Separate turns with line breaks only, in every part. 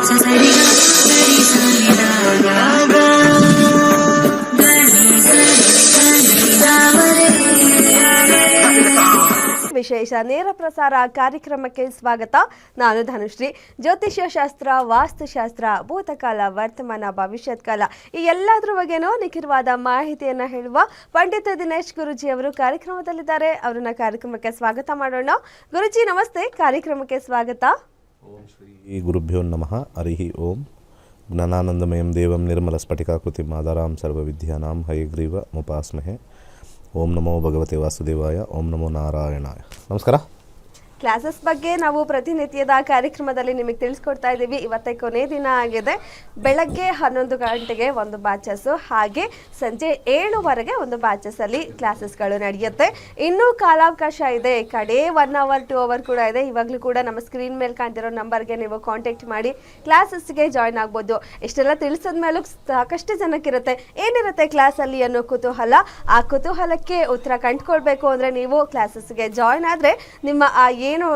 ವಿಶೇಷ ನೇರ ಪ್ರಸಾರ ಕಾರ್ಯಕ್ರಮಕ್ಕೆ ಸ್ವಾಗತ. ನಾನು ಧನುಶ್ರೀ. ಜ್ಯೋತಿಷ್ಯ ಶಾಸ್ತ್ರ, ವಾಸ್ತುಶಾಸ್ತ್ರ, ಭೂತಕಾಲ, ವರ್ತಮಾನ, ಭವಿಷ್ಯತ್ ಕಾಲ ಈ ಎಲ್ಲದರ ಬಗ್ಗೆನೂ ನಿಖರವಾದ ಮಾಹಿತಿಯನ್ನು ಹೇಳುವ ಪಂಡಿತ ದಿನೇಶ್ ಗುರುಜಿ ಅವರು ಕಾರ್ಯಕ್ರಮದಲ್ಲಿದ್ದಾರೆ. ಅವರನ್ನ ಕಾರ್ಯಕ್ರಮಕ್ಕೆ ಸ್ವಾಗತ ಮಾಡೋಣ. ಗುರುಜಿ ನಮಸ್ತೆ, ಕಾರ್ಯಕ್ರಮಕ್ಕೆ ಸ್ವಾಗತ.
ಓಂ ಶ್ರೀ ಗುರುಭ್ಯೋ ನಮಃ. ಹರಿ ಓಂ. ಜ್ಞಾನಾನಂದಮಯಂ ದೇವಂ ನಿರ್ಮಲ ಸ್ಫಟಿಕಾಕೃತಿಂ ಆಧಾರಾಂ ಸರ್ವವಿದ್ಯಾನಾಂ ಹಯಗ್ರೀವ ಮುಪಾಸ್ಮಹೆ. ಓಂ ನಮೋ ಭಗವತೆ ವಾಸುದೇವಾಯ. ಓಂ ನಮೋ ನಾರಾಯಣಾಯ. ನಮಸ್ಕಾರ.
ಕ್ಲಾಸಸ್ ಬಗ್ಗೆ ನಾವು ಪ್ರತಿನಿತ್ಯದ ಕಾರ್ಯಕ್ರಮದಲ್ಲಿ ನಿಮಗೆ ತಿಳಿಸ್ಕೊಡ್ತಾ ಇದ್ದೀವಿ. ಇವತ್ತೇ ಕೊನೆ ದಿನ ಆಗಿದೆ. ಬೆಳಗ್ಗೆ 11 ಗಂಟೆಗೆ ಒಂದು ಬ್ಯಾಚಸ್ಸು, ಹಾಗೆ ಸಂಜೆ 7ವರೆಗೆ ಒಂದು ಬ್ಯಾಚಸ್ಸಲ್ಲಿ ಕ್ಲಾಸಸ್ಗಳು ನಡೆಯುತ್ತೆ. ಇನ್ನೂ ಕಾಲಾವಕಾಶ ಇದೆ. ಕಡೆ 1 ಅವರ್ 2 ಅವರ್ ಕೂಡ ಇದೆ. ಇವಾಗಲೂ ಕೂಡ ನಮ್ಮ ಸ್ಕ್ರೀನ್ ಮೇಲೆ ಕಾಣ್ತಿರೋ ನಂಬರ್ಗೆ ನೀವು ಕಾಂಟ್ಯಾಕ್ಟ್ ಮಾಡಿ ಕ್ಲಾಸಸ್ಗೆ ಜಾಯ್ನ್ ಆಗ್ಬೋದು. ಇಷ್ಟೆಲ್ಲ ತಿಳಿಸಿದ ಮೇಲೂ ಸಾಕಷ್ಟು ಜನಕ್ಕಿರುತ್ತೆ ಏನಿರುತ್ತೆ ಕ್ಲಾಸಲ್ಲಿ ಅನ್ನೋ ಕುತೂಹಲ. ಆ ಕುತೂಹಲಕ್ಕೆ ಉತ್ತರ ಕಂಡುಕೊಳ್ಬೇಕು ಅಂದರೆ ನೀವು ಕ್ಲಾಸಸ್ಗೆ ಜಾಯ್ನ್ ಆದರೆ ನಿಮ್ಮ ಆ ಏನು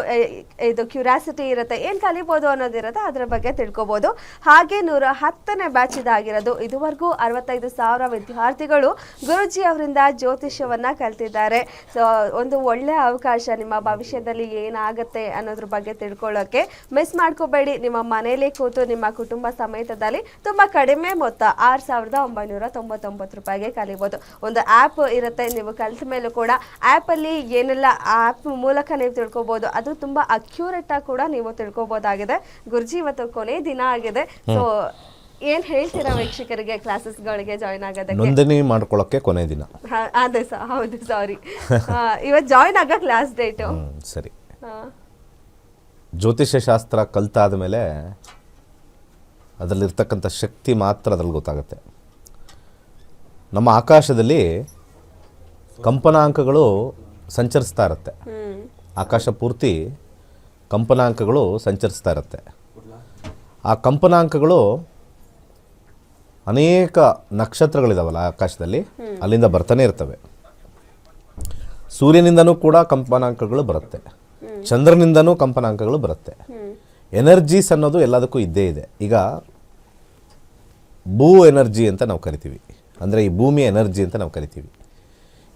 ಇದು ಕ್ಯೂರಿಯಾಸಿಟಿ ಇರುತ್ತೆ, ಏನು ಕಲಿಬೋದು ಅನ್ನೋದಿರುತ್ತೆ, ಅದರ ಬಗ್ಗೆ ತಿಳ್ಕೊಬೋದು. ಹಾಗೆ 110ನೇ ಬ್ಯಾಚ್ ಇದಾಗಿರೋದು. ಇದುವರೆಗೂ 65,000 ವಿದ್ಯಾರ್ಥಿಗಳು ಗುರುಜಿ ಅವರಿಂದ ಜ್ಯೋತಿಷ್ಯವನ್ನು ಕಲ್ತಿದ್ದಾರೆ. ಸೊ ಒಂದು ಒಳ್ಳೆಯ ಅವಕಾಶ ನಿಮ್ಮ ಭವಿಷ್ಯದಲ್ಲಿ ಏನಾಗುತ್ತೆ ಅನ್ನೋದ್ರ ಬಗ್ಗೆ ತಿಳ್ಕೊಳ್ಳೋಕ್ಕೆ. ಮಿಸ್ ಮಾಡ್ಕೋಬೇಡಿ. ನಿಮ್ಮ ಮನೇಲಿ ಕೂತು ನಿಮ್ಮ ಕುಟುಂಬ ಸಮೇತದಲ್ಲಿ ತುಂಬ ಕಡಿಮೆ ಮೊತ್ತ 6,999 ರೂಪಾಯಿಗೆ ಕಲಿಬೋದು. ಒಂದು ಆ್ಯಪ್ ಇರುತ್ತೆ. ನೀವು ಕಲಿತ ಮೇಲೂ ಕೂಡ ಆ್ಯಪಲ್ಲಿ ಏನೆಲ್ಲ ಆ್ಯಪ್ ಮೂಲಕ ನೀವು ತಿಳ್ಕೊಬೋದು. ಅದು ತುಂಬಾ ಅಕ್ಯುರೇಟ್ ಆಗಿ ಕೂಡ ನೀವು ತಿಳ್ಕೊಬೋದಾಗಿದೆ. ಗುರುಜಿ ಇವತ್ತು ಕೊನೆ ದಿನ ಆಗಿದೆ. ಸೊ ಏನ್ ಹೇಳ್ತೀರಾ ವೀಕ್ಷಕರಿಗೆ ಕ್ಲಾಸಸ್ಗಳಿಗೆ ಜಾಯ್ನ್ ಆಗೋದಕ್ಕೆ?
ನೋಂದಣಿ ಮಾಡ್ಕೊಳ್ಳೋಕೆ ಕೊನೆ ದಿನ.
ಅದೇ ಹೌದು, ಸಾರಿ. ಇವತ್ತು ಜಾಯ್ನ್ ಆಗೋ ಕ್ಲಾಸ್ ಡೇಟು.
ಸರಿ. ಜ್ಯೋತಿಷ್ಯ ಶಾಸ್ತ್ರ ಕಲ್ತಾದ ಮೇಲೆ ಅದರಲ್ಲಿರ್ತಕ್ಕಂಥ ಶಕ್ತಿ ಮಾತ್ರ ಅದ್ರಲ್ಲಿ ಗೊತ್ತಾಗುತ್ತೆ. ನಮ್ಮ ಆಕಾಶದಲ್ಲಿ ಕಂಪನಾಂಕಗಳು ಸಂಚರಿಸ್ತಾ ಇರುತ್ತೆ. ಆಕಾಶ ಪೂರ್ತಿ ಕಂಪನಾಂಕಗಳು ಸಂಚರಿಸ್ತಾ ಇರುತ್ತೆ. ಆ ಕಂಪನಾಂಕಗಳು ಅನೇಕ ನಕ್ಷತ್ರಗಳಿದಾವಲ್ಲ ಆಕಾಶದಲ್ಲಿ, ಅಲ್ಲಿಂದ ಬರ್ತಾನೆ ಇರ್ತವೆ. ಸೂರ್ಯನಿಂದನೂ ಕೂಡ ಕಂಪನಾಂಕಗಳು ಬರುತ್ತೆ, ಚಂದ್ರನಿಂದನೂ ಕಂಪನಾಂಕಗಳು ಬರುತ್ತೆ. ಎನರ್ಜೀಸ್ ಅನ್ನೋದು ಎಲ್ಲದಕ್ಕೂ ಇದ್ದೇ ಇದೆ. ಈಗ ಭೂ ಎನರ್ಜಿ ಅಂತ ನಾವು ಕರಿತೀವಿ, ಅಂದರೆ ಈ ಭೂಮಿಯ ಎನರ್ಜಿ ಅಂತ ನಾವು ಕರಿತೀವಿ.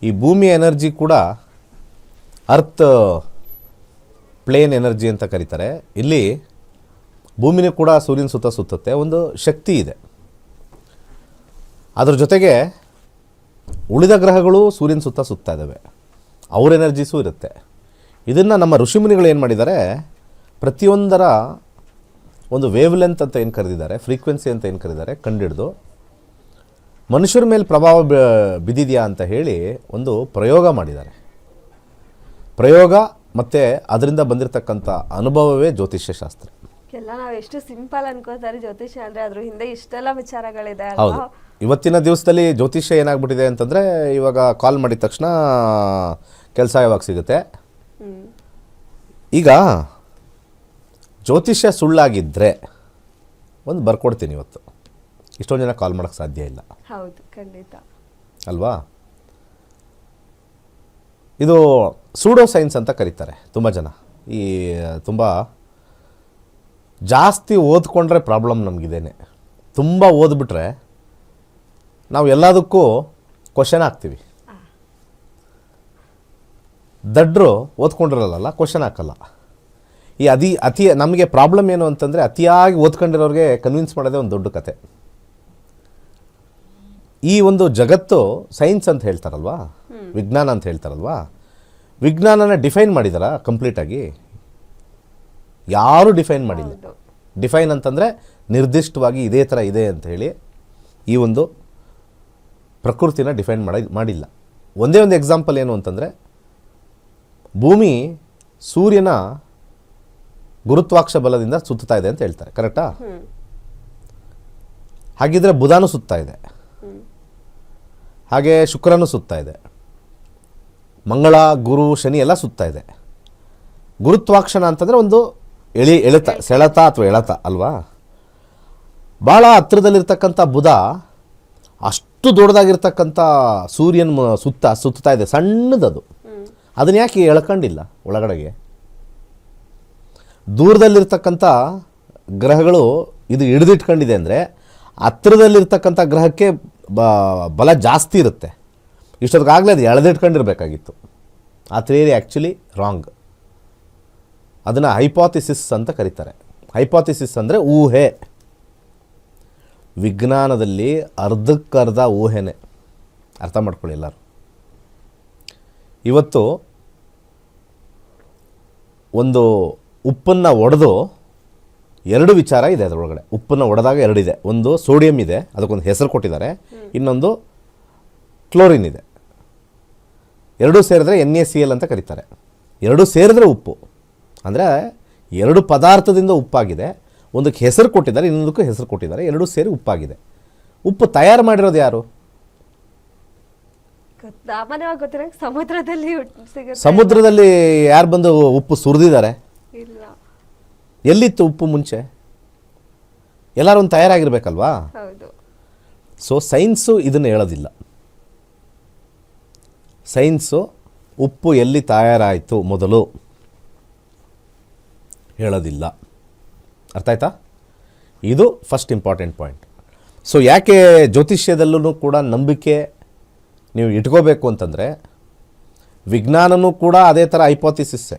ಈ ಭೂಮಿಯ ಎನರ್ಜಿ ಕೂಡ ಅರ್ತ್ ಪ್ಲೇನ್ ಎನರ್ಜಿ ಅಂತ ಕರೀತಾರೆ. ಇಲ್ಲಿ ಭೂಮಿನೂ ಕೂಡ ಸೂರ್ಯನ ಸುತ್ತ ಸುತ್ತುತ್ತೆ. ಒಂದು ಶಕ್ತಿ ಇದೆ. ಅದ್ರ ಜೊತೆಗೆ ಉಳಿದ ಗ್ರಹಗಳು ಸೂರ್ಯನ ಸುತ್ತ ಸುತ್ತಾ ಇದ್ದಾವೆ, ಅವ್ರ ಎನರ್ಜೀಸು ಇರುತ್ತೆ. ಇದನ್ನು ನಮ್ಮ ಋಷಿಮುನಿಗಳು ಏನು ಮಾಡಿದ್ದಾರೆ, ಪ್ರತಿಯೊಂದರ ಒಂದು ವೇವ್ ಲೆಂತ್ ಅಂತ ಏನು ಕರೆದಿದ್ದಾರೆ, ಫ್ರೀಕ್ವೆನ್ಸಿ ಅಂತ ಏನು ಕರೆದಿದ್ದಾರೆ, ಕಂಡಿಡಿದು ಮನುಷ್ಯರ ಮೇಲೆ ಪ್ರಭಾವ ಬಿದ್ದಿದೆಯಾ ಅಂತ ಹೇಳಿ ಒಂದು ಪ್ರಯೋಗ ಮಾಡಿದ್ದಾರೆ. ಪ್ರಯೋಗ ಮತ್ತು ಅದರಿಂದ ಬಂದಿರತಕ್ಕಂಥ ಅನುಭವವೇ ಜ್ಯೋತಿಷ್ಯ ಶಾಸ್ತ್ರ.
ಎಲ್ಲ ನಾವು ಎಷ್ಟು ಸಿಂಪಲ್ ಅನ್ಕೋತಾರೆ ಜ್ಯೋತಿಷ್ಯ ಅಂದರೆ, ಅದ್ರ ಹಿಂದೆ ಇಷ್ಟೆಲ್ಲ ವಿಚಾರಗಳಿದೆ.
ಹೌದು. ಇವತ್ತಿನ ದಿವಸದಲ್ಲಿ ಜ್ಯೋತಿಷ್ಯ ಏನಾಗ್ಬಿಟ್ಟಿದೆ ಅಂತಂದರೆ, ಇವಾಗ ಕಾಲ್ ಮಾಡಿದ ತಕ್ಷಣ ಕೆಲಸ ಯಾವಾಗ ಸಿಗುತ್ತೆ. ಈಗ ಜ್ಯೋತಿಷ್ಯ ಸುಳ್ಳಾಗಿದ್ದರೆ ಒಂದು ಬರ್ಕೊಡ್ತೀನಿ. ಇವತ್ತು ಇಷ್ಟೊಂದು ಜನ ಕಾಲ್ ಮಾಡೋಕ್ಕೆ ಸಾಧ್ಯ ಇಲ್ಲ.
ಹೌದು, ಖಂಡಿತ
ಅಲ್ವಾ? ಇದು ಸೂಡೋ ಸೈನ್ಸ್ ಅಂತ ಕರೀತಾರೆ ತುಂಬ ಜನ. ಈ ತುಂಬ ಜಾಸ್ತಿ ಓದ್ಕೊಂಡ್ರೆ ಪ್ರಾಬ್ಲಮ್ ನಮಗಿದೇನೆ. ತುಂಬ ಓದ್ಬಿಟ್ರೆ ನಾವು ಎಲ್ಲದಕ್ಕೂ ಕ್ವಶನ್ ಹಾಕ್ತೀವಿ. ದಡ್ರು ಓದ್ಕೊಂಡಿರಲ್ಲ, ಕ್ವಶನ್ ಹಾಕಲ್ಲ. ಈ ಅತಿ ನಮಗೆ ಪ್ರಾಬ್ಲಮ್ ಏನು ಅಂತಂದರೆ, ಅತಿಯಾಗಿ ಓದ್ಕೊಂಡಿರೋರಿಗೆ ಕನ್ವಿನ್ಸ್ ಮಾಡೋದೇ ಒಂದು ದೊಡ್ಡ ಕತೆ. ಈ ಒಂದು ಜಗತ್ತು ಸೈನ್ಸ್ ಅಂತ ಹೇಳ್ತಾರಲ್ವಾ, ವಿಜ್ಞಾನ ಅಂತ ಹೇಳ್ತಾರಲ್ವಾ, ವಿಜ್ಞಾನನ ಡಿಫೈನ್ ಮಾಡಿದಾರಾ ಕಂಪ್ಲೀಟಾಗಿ? ಯಾರೂ ಡಿಫೈನ್ ಮಾಡಿಲ್ಲ. ಡಿಫೈನ್ ಅಂತಂದರೆ ನಿರ್ದಿಷ್ಟವಾಗಿ ಇದೇ ಥರ ಇದೆ ಅಂತ ಹೇಳಿ ಈ ಒಂದು ಪ್ರಕೃತಿನ ಡಿಫೈನ್ ಮಾಡಿಲ್ಲ. ಒಂದೇ ಒಂದು ಎಕ್ಸಾಂಪಲ್ ಏನು ಅಂತಂದರೆ, ಭೂಮಿ ಸೂರ್ಯನ ಗುರುತ್ವಾಕ್ಷ ಬಲದಿಂದ ಸುತ್ತಾ ಇದೆ ಅಂತ ಹೇಳ್ತಾರೆ. ಕರೆಕ್ಟಾ? ಹಾಗಿದ್ರೆ ಬುಧನೂ ಸುತ್ತಾ ಇದೆ, ಹಾಗೆ ಶುಕ್ರನೂ ಸುತ್ತಾ ಇದೆ, ಮಂಗಳ, ಗುರು, ಶನಿ ಎಲ್ಲ ಸುತ್ತಾ ಇದೆ. ಗುರುತ್ವಾಕ್ಷಣ ಅಂತಂದರೆ ಒಂದು ಎಳೆತ, ಸೆಳೆತ ಅಥವಾ ಎಳೆತ ಅಲ್ವಾ? ಭಾಳ ಹತ್ತಿರದಲ್ಲಿರ್ತಕ್ಕಂಥ ಬುಧ ಅಷ್ಟು ದೊಡ್ಡದಾಗಿರ್ತಕ್ಕಂಥ ಸೂರ್ಯನ ಸುತ್ತಾ ಇದೆ, ಸಣ್ಣದದು. ಅದನ್ನ ಯಾಕೆ ಎಳ್ಕೊಂಡಿಲ್ಲ ಒಳಗಡೆಗೆ? ದೂರದಲ್ಲಿರ್ತಕ್ಕಂಥ ಗ್ರಹಗಳು ಇದು ಹಿಡಿದಿಟ್ಕೊಂಡಿದೆ ಅಂದರೆ ಹತ್ತಿರದಲ್ಲಿರ್ತಕ್ಕಂಥ ಗ್ರಹಕ್ಕೆ ಬಲ ಜಾಸ್ತಿ ಇರುತ್ತೆ. ಇಷ್ಟೊತ್ತಿಗಾಗಲೇ ಅದು ಎಳೆದಿಟ್ಕೊಂಡಿರ್ಬೇಕಾಗಿತ್ತು. ಆ ಥಿಯರಿ ಆ್ಯಕ್ಚುಲಿ ರಾಂಗ್. ಅದನ್ನು ಹೈಪಾಥಿಸಿಸ್ ಅಂತ ಕರೀತಾರೆ. ಹೈಪಾಥಿಸಿಸ್ ಅಂದರೆ ಊಹೆ. ವಿಜ್ಞಾನದಲ್ಲಿ ಅರ್ಧಕ್ಕರ್ಧ ಊಹೆನೇ. ಅರ್ಥ ಮಾಡ್ಕೊಳ್ಳಿ ಎಲ್ಲರೂ. ಇವತ್ತು ಒಂದು ಉಪ್ಪನ್ನು ಒಡೆದು 2 ವಿಚಾರ ಇದೆ ಅದರೊಳಗಡೆ. ಉಪ್ಪನ್ನು ಒಡೆದಾಗ 2 ಇದೆ. ಒಂದು ಸೋಡಿಯಂ ಇದೆ, ಅದಕ್ಕೊಂದು ಹೆಸರು ಕೊಟ್ಟಿದ್ದಾರೆ. ಇನ್ನೊಂದು ಕ್ಲೋರಿನ್ ಇದೆ. 2 ಸೇರಿದ್ರೆ NaCl ಅಂತ ಕರೀತಾರೆ. 2 ಸೇರಿದ್ರೆ ಉಪ್ಪು. ಅಂದರೆ 2 ಪದಾರ್ಥದಿಂದ ಉಪ್ಪಾಗಿದೆ. ಒಂದಕ್ಕೆ ಹೆಸರು ಕೊಟ್ಟಿದ್ದಾರೆ, ಇನ್ನೊಂದಕ್ಕೂ ಹೆಸರು ಕೊಟ್ಟಿದ್ದಾರೆ. 2 ಸೇರಿ ಉಪ್ಪಾಗಿದೆ. ಉಪ್ಪು ತಯಾರು ಮಾಡಿರೋದು ಯಾರು?
ಸಾಮಾನ್ಯವಾಗಿ ಗೊತ್ತಿರೋ ಸಮುದ್ರದಲ್ಲಿ ಸಿಗುತ್ತೆ.
ಸಮುದ್ರದಲ್ಲಿ ಯಾರು ಬಂದು ಉಪ್ಪು ಸುರಿದಿದ್ದಾರೆ?
ಇಲ್ಲ.
ಎಲ್ಲಿತ್ತು ಉಪ್ಪು ಮುಂಚೆ? ಎಲ್ಲರೂ ಒಂದು ತಯಾರಾಗಿರ್ಬೇಕಲ್ವಾ?
ಹೌದು.
ಸೊ ಸೈನ್ಸು ಇದನ್ನು ಹೇಳೋದಿಲ್ಲ. ಸೈನ್ಸು ಉಪ್ಪು ಎಲ್ಲಿ ತಯಾರಾಯಿತು ಮೊದಲು ಹೇಳೋದಿಲ್ಲ. ಅರ್ಥ ಆಯ್ತಾ? ಇದು ಫಸ್ಟ್ ಇಂಪಾರ್ಟೆಂಟ್ ಪಾಯಿಂಟ್. ಸೊ ಯಾಕೆ ಜ್ಯೋತಿಷ್ಯದಲ್ಲೂ ಕೂಡ ನಂಬಿಕೆ ನೀವು ಇಟ್ಕೋಬೇಕು ಅಂತಂದರೆ, ವಿಜ್ಞಾನನೂ ಕೂಡ ಅದೇ ಥರ ಹೈಪಾಥಿಸಿಸ್ಸೆ.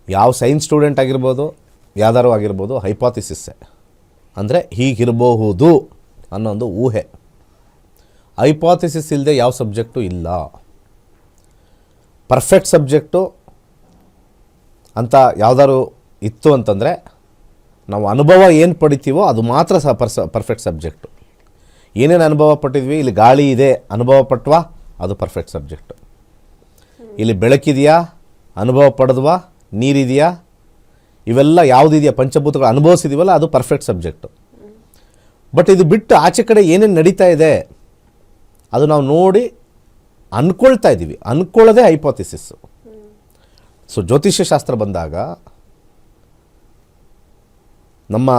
ಯಾವ ಸೈನ್ಸ್ ಸ್ಟೂಡೆಂಟ್ ಆಗಿರ್ಬೋದು, ಯಾವ್ದಾರು ಆಗಿರ್ಬೋದು, ಹೈಪಾಥಿಸಿಸ್ಸೆ. ಅಂದರೆ ಹೀಗಿರಬಹುದು ಅನ್ನೋ ಒಂದು ಊಹೆ. ಹೈಪಾಥಿಸಿಸ್ ಇಲ್ಲದೆ ಯಾವ ಸಬ್ಜೆಕ್ಟು ಇಲ್ಲ. ಪರ್ಫೆಕ್ಟ್ ಸಬ್ಜೆಕ್ಟು ಅಂತ ಯಾವ್ದಾದ್ರು ಇತ್ತು ಅಂತಂದರೆ, ನಾವು ಅನುಭವ ಏನು ಪಡಿತೀವೋ ಅದು ಮಾತ್ರ ಪರ್ಫೆಕ್ಟ್ ಸಬ್ಜೆಕ್ಟು. ಏನೇನು ಅನುಭವ ಪಟ್ಟಿದ್ವಿ, ಇಲ್ಲಿ ಗಾಳಿ ಇದೆ ಅನುಭವ ಪಟ್ವಾ, ಅದು ಪರ್ಫೆಕ್ಟ್ ಸಬ್ಜೆಕ್ಟು. ಇಲ್ಲಿ ಬೆಳಕಿದೆಯಾ ಅನುಭವ ಪಡೆದ್ವಾ, ನೀರಿದೆಯಾ, ಇವೆಲ್ಲ ಯಾವುದಿದೆಯಾ ಪಂಚಭೂತಗಳು ಅನುಭವಿಸಿದೀವಲ್ಲ, ಅದು ಪರ್ಫೆಕ್ಟ್ ಸಬ್ಜೆಕ್ಟು. ಬಟ್ ಇದು ಬಿಟ್ಟು ಆಚೆ ಕಡೆ ಏನೇನು ನಡೀತಾ ಇದೆ ಅದು ನಾವು ನೋಡಿ ಅಂದ್ಕೊಳ್ತಾ ಇದ್ದೀವಿ. ಅಂದ್ಕೊಳ್ಳೋದೇ ಹೈಪಾಥಿಸಿಸ್ಸು. ಸೊ ಜ್ಯೋತಿಷ್ಯ ಶಾಸ್ತ್ರ ಬಂದಾಗ ನಮ್ಮ